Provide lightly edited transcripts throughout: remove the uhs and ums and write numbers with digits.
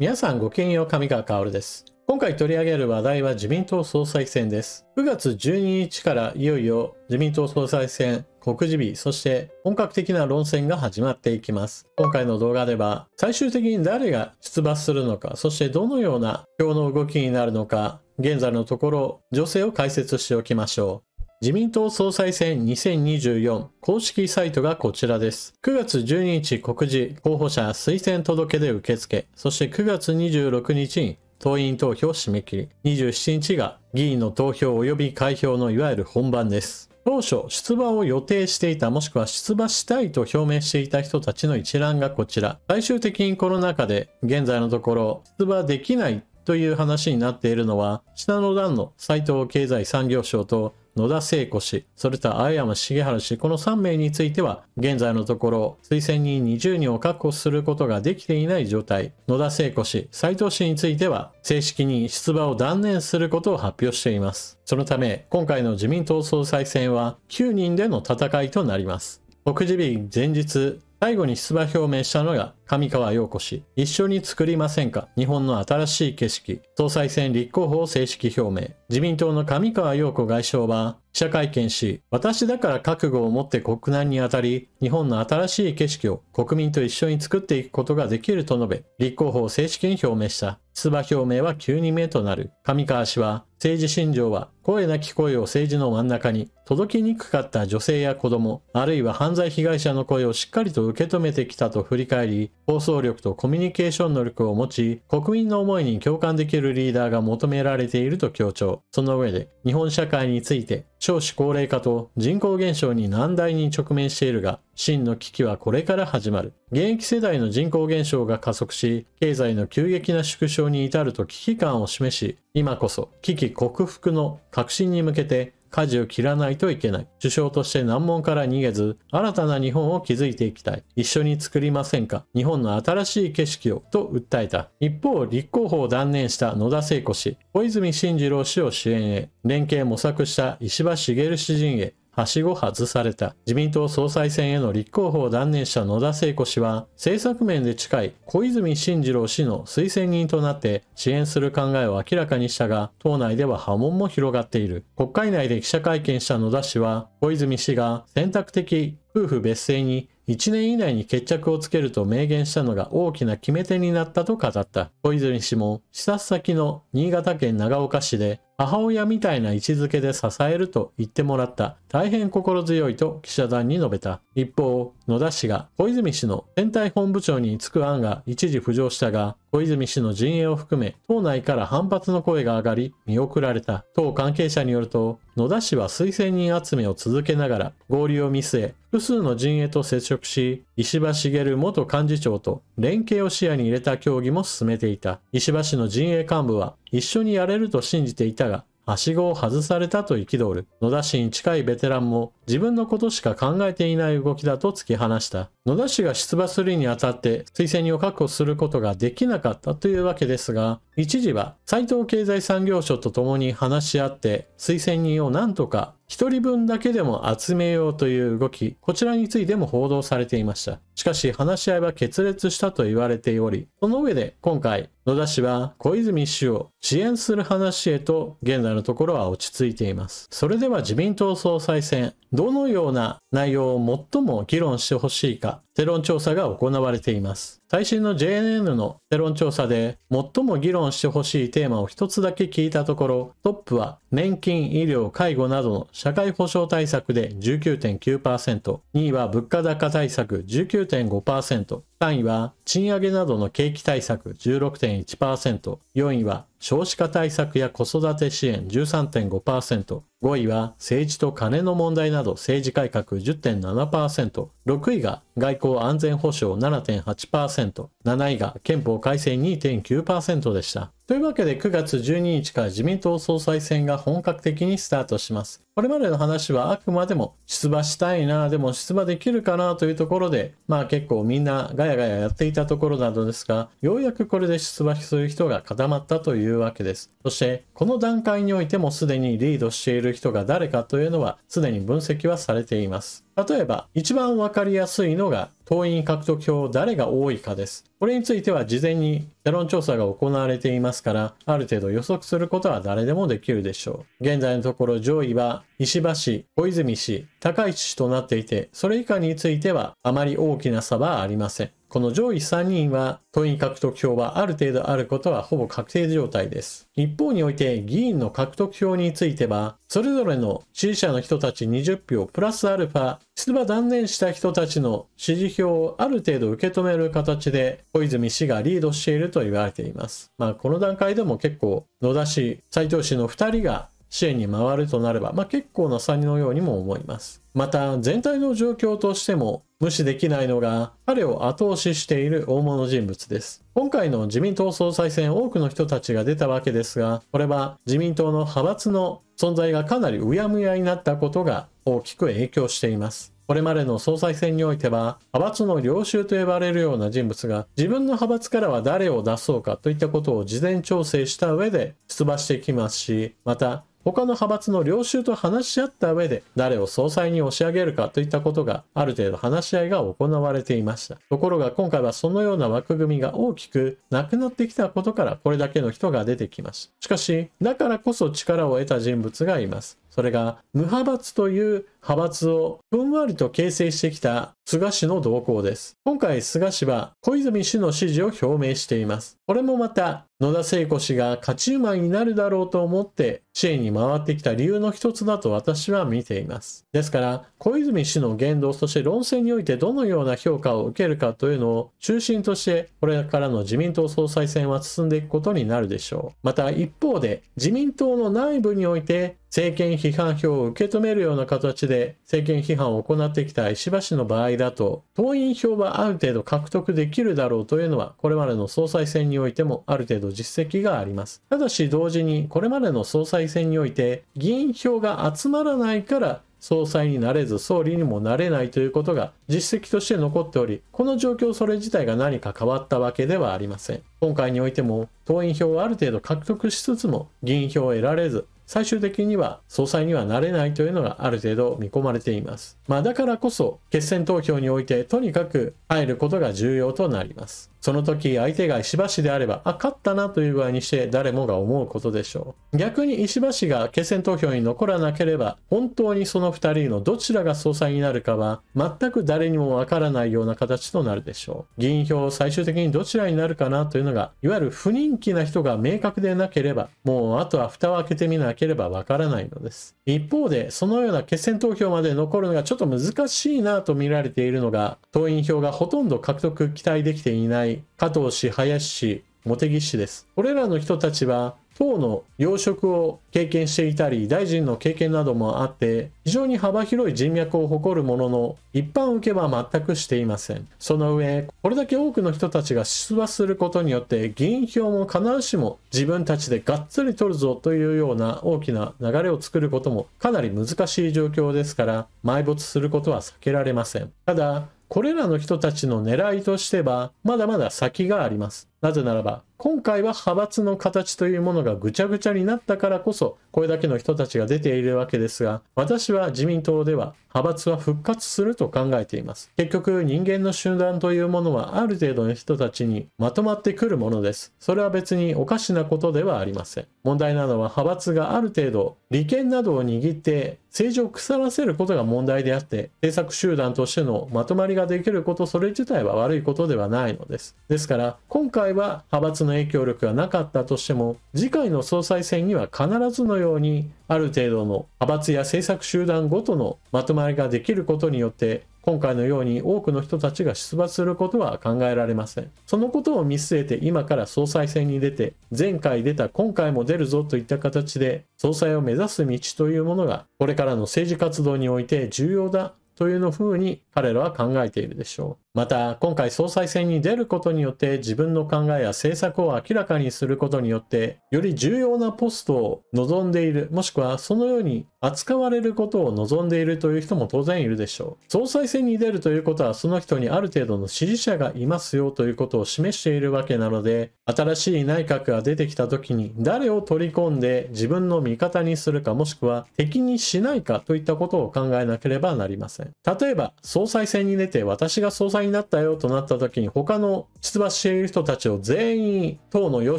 皆さんごきげんよう、上川薫です。今回取り上げる話題は自民党総裁選です。9月12日からいよいよ自民党総裁選告示日、そして本格的な論戦が始まっていきます。今回の動画では最終的に誰が出馬するのか、そしてどのような票の動きになるのか、現在のところ情勢を解説しておきましょう。自民党総裁選2024公式サイトがこちらです。9月12日告示、候補者推薦届で受付、そして9月26日に党員投票締め切り、27日が議員の投票及び開票のいわゆる本番です。当初出馬を予定していた、もしくは出馬したいと表明していた人たちの一覧がこちら。最終的にコロナ禍で現在のところ出馬できないという話になっているのは、下の段の斉藤経済産業省と野田聖子氏、それと青山茂春氏、この3名については、現在のところ推薦人20人を確保することができていない状態。野田聖子氏、斉藤氏については、正式に出馬を断念することを発表しています。そのため、今回の自民党総裁選は9人での戦いとなります。告示日前日、最後に出馬表明したのが上川陽子氏。一緒に作りませんか、日本の新しい景色。総裁選立候補を正式表明。自民党の上川陽子外相は記者会見し、私だから覚悟を持って国難にあたり、日本の新しい景色を国民と一緒に作っていくことができると述べ、立候補を正式に表明した。出馬表明は9人目となる。上川氏は、政治信条は声なき声を政治の真ん中に、届きにくかった女性や子供、あるいは犯罪被害者の声をしっかりと受け止めてきたと振り返り、放送力とコミュニケーション能力を持ち、国民の思いに共感できるリーダーが求められていると強調。その上で、日本社会について、少子高齢化と人口減少に難題に直面しているが、真の危機はこれから始まる。現役世代の人口減少が加速し、経済の急激な縮小に至ると危機感を示し、今こそ危機克服の革新に向けて舵を切らないといけない。首相として難問から逃げず、新たな日本を築いていきたい。一緒に作りませんか、日本の新しい景色を、と訴えた。一方、立候補を断念した野田聖子氏、小泉進次郎氏を支援へ、連携模索した石破茂氏陣営、はしご外された。自民党総裁選への立候補を断念した野田聖子氏は、政策面で近い小泉進次郎氏の推薦人となって支援する考えを明らかにしたが、党内では波紋も広がっている。国会内で記者会見した野田氏は、小泉氏が選択的夫婦別姓に1年以内に決着をつけると明言したのが大きな決め手になったと語った。小泉氏も視察先の新潟県長岡市で母親みたいな位置づけで支えると言ってもらった。大変心強いと記者団に述べた。一方、野田氏が小泉氏の選対本部長に就く案が一時浮上したが、小泉氏の陣営を含め党内から反発の声が上がり見送られた。党関係者によると、野田氏は推薦人集めを続けながら合流を見据え、複数の陣営と接触し、石破茂元幹事長と連携を視野に入れた協議も進めていた。石破氏の陣営幹部は一緒にやれると信じていたが、はしごを外されたと憤る。野田氏に近いベテランも自分のことしか考えていない動きだと突き放した。野田氏が出馬するにあたって推薦人を確保することができなかったというわけですが、一時は斉藤経済産業省と共に話し合って推薦人を何とか一人分だけでも集めようという動き、こちらについても報道されていました。しかし話し合いは決裂したと言われており、その上で今回野田氏は小泉氏を支援する話へと現在のところは落ち着いています。それでは自民党総裁選、どのような内容を最も議論してほしいか、世論調査が行われています。最新の JNN の世論調査で最も議論してほしいテーマを一つだけ聞いたところ、トップは年金、医療、介護などの社会保障対策で 19.9%、2位は物価高対策 19.5%、3位は賃上げなどの景気対策 16.1%、4位は少子化対策や子育て支援 13.5%、5位は政治と金の問題など政治改革 10.7%、6位が外交安全保障 7.8%、7位が憲法改正 2.9% でした。というわけで9月12日から自民党総裁選が本格的にスタートします。これまでの話はあくまでも出馬したいな、でも出馬できるかなというところで、結構みんなガヤガヤやっていたところなのですが、ようやくこれで出馬する人が固まったというわけです。そしてこの段階においてもすでにリードしている人が誰かというのはすでに分析はされています。例えば、一番わかりやすいのが、党員獲得票誰が多いかです。これについては事前に世論調査が行われていますから、ある程度予測することは誰でもできるでしょう。現在のところ上位は石破氏、小泉氏、高市氏となっていて、それ以下についてはあまり大きな差はありません。この上位3人は党員獲得票はある程度あることはほぼ確定状態です。一方において議員の獲得票については、それぞれの支持者の人たち20票プラスアルファ、出馬断念した人たちの支持票をある程度受け止める形で小泉氏がリードしていると言われています。この段階でも結構野田氏、斉藤氏の2人が支援に回るとなれば、結構な差のようにも思います。また全体の状況としても無視できないのが彼を後押ししている大物人物です。今回の自民党総裁選、多くの人たちが出たわけですが、これは自民党の派閥の存在がかなりうやむやになったことが大きく影響しています。これまでの総裁選においては、派閥の領袖と呼ばれるような人物が自分の派閥からは誰を出そうかといったことを事前調整した上で出馬してきますし、また他の派閥の領袖と話し合った上で誰を総裁に押し上げるかといったことがある程度話し合いが行われていました。ところが今回はそのような枠組みが大きくなくなってきたことからこれだけの人が出てきました。しかし、だからこそ力を得た人物がいます。それが無派閥という派閥をふんわりと形成してきた菅氏の動向です。今回菅氏は小泉氏の支持を表明しています。これもまた野田聖子氏が勝ち馬になるだろうと思って支援に回ってきた理由の一つだと私は見ています。ですから小泉氏の言動、そして論戦においてどのような評価を受けるかというのを中心としてこれからの自民党総裁選は進んでいくことになるでしょう。また一方で自民党の内部において政権批判票を受け止めるような形で政権批判を行ってきた石破氏の場合だと党員票はある程度獲得できるだろうというのはこれまでの総裁選においてもある程度実績があります。ただし同時にこれまでの総裁選において議員票が集まらないから総裁になれず総理にもなれないということが実績として残っており、この状況それ自体が何か変わったわけではありません。今回においても党員票をある程度獲得しつつも議員票を得られず、最終的には総裁にはなれないというのがある程度見込まれています。だからこそ決選投票においてとにかく入ることが重要となります。その時相手が石破氏であれば、勝ったなという具合にして誰もが思うことでしょう。逆に石破氏が決選投票に残らなければ、本当にその2人のどちらが総裁になるかは全く誰にもわからないような形となるでしょう。議員票最終的にどちらになるかなというのが、いわゆる不人気な人が明確でなければ、もうあとは蓋を開けてみなければわからないのです。一方でそのような決選投票まで残るのがちょっと難しいなと見られているのが、党員票がほとんど獲得期待できていない加藤氏、林氏、茂木氏です。これらの人たちは党の要職を経験していたり大臣の経験などもあって非常に幅広い人脈を誇るものの、一般受けは全くしていません。その上これだけ多くの人たちが出馬することによって議員票も必ずしも自分たちでがっつり取るぞというような大きな流れを作ることもかなり難しい状況ですから、埋没することは避けられません。ただこれらの人たちの狙いとしてはまだまだ先があります。なぜならば今回は派閥の形というものがぐちゃぐちゃになったからこそこれだけの人たちが出ているわけですが、私は自民党では派閥は復活すると考えています。結局人間の集団というものはある程度の人たちにまとまってくるものです。それは別におかしなことではありません。問題なのは派閥がある程度利権などを握って政治を腐らせることが問題であって、政策集団としてのまとまりができること、それ自体は悪いことではないのです。ですから今回は派閥の影響力がなかったとしても、次回の総裁選には必ずのようにある程度の派閥や政策集団ごとのまとまりができることによって今回のように多くの人たちが出馬することは考えられません。そのことを見据えて今から総裁選に出て、前回出た今回も出るぞといった形で総裁を目指す道というものがこれからの政治活動において重要だというふうに彼らは考えているでしょう。また、今回総裁選に出ることによって自分の考えや政策を明らかにすることによって、より重要なポストを望んでいる、もしくはそのように扱われることを望んでいるという人も当然いるでしょう。総裁選に出るということは、その人にある程度の支持者がいますよということを示しているわけなので、新しい内閣が出てきた時に誰を取り込んで自分の味方にするか、もしくは敵にしないかといったことを考えなければなりません。例えば、総裁選に出て私が総裁になったよとなった時に、他の出馬している人たちを全員党の要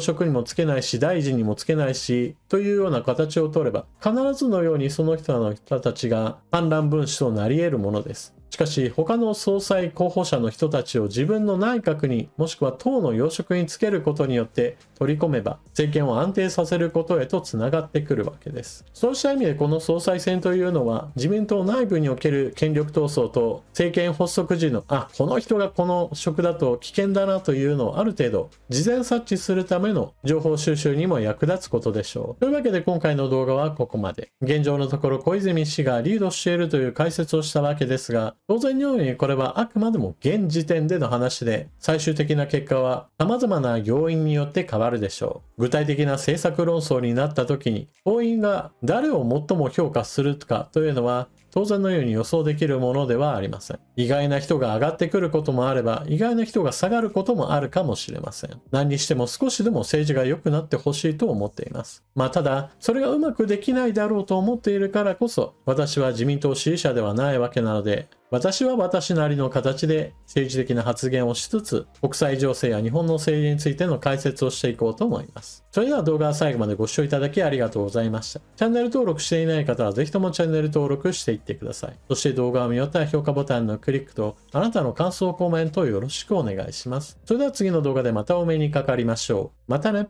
職にもつけないし、大臣にもつけないしというような形を取れば、必ずのようにその人たちが反乱分子となり得るものです。しかし、他の総裁候補者の人たちを自分の内閣にもしくは党の要職につけることによって取り込めば、政権を安定させることへとつながってくるわけです。そうした意味でこの総裁選というのは、自民党内部における権力闘争と政権発足時のこの人がこの職だと危険だなというのをある程度事前察知するための情報収集にも役立つことでしょう。というわけで今回の動画はここまで。現状のところ小泉氏がリードしているという解説をしたわけですが、当然のようにこれはあくまでも現時点での話で、最終的な結果は様々な要因によって変わるでしょう。具体的な政策論争になった時に、党員が誰を最も評価するかというのは当然のように予想できるものではありません。意外な人が上がってくることもあれば、意外な人が下がることもあるかもしれません。何にしても少しでも政治が良くなってほしいと思っています。ただ、それがうまくできないだろうと思っているからこそ、私は自民党支持者ではないわけなので、私は私なりの形で政治的な発言をしつつ、国際情勢や日本の政治についての解説をしていこうと思います。それでは動画は最後までご視聴いただきありがとうございました。チャンネル登録していない方はぜひともチャンネル登録していってください。そして動画を見終わったら評価ボタンのクリックと、あなたの感想コメントをよろしくお願いします。それでは次の動画でまたお目にかかりましょう。またね。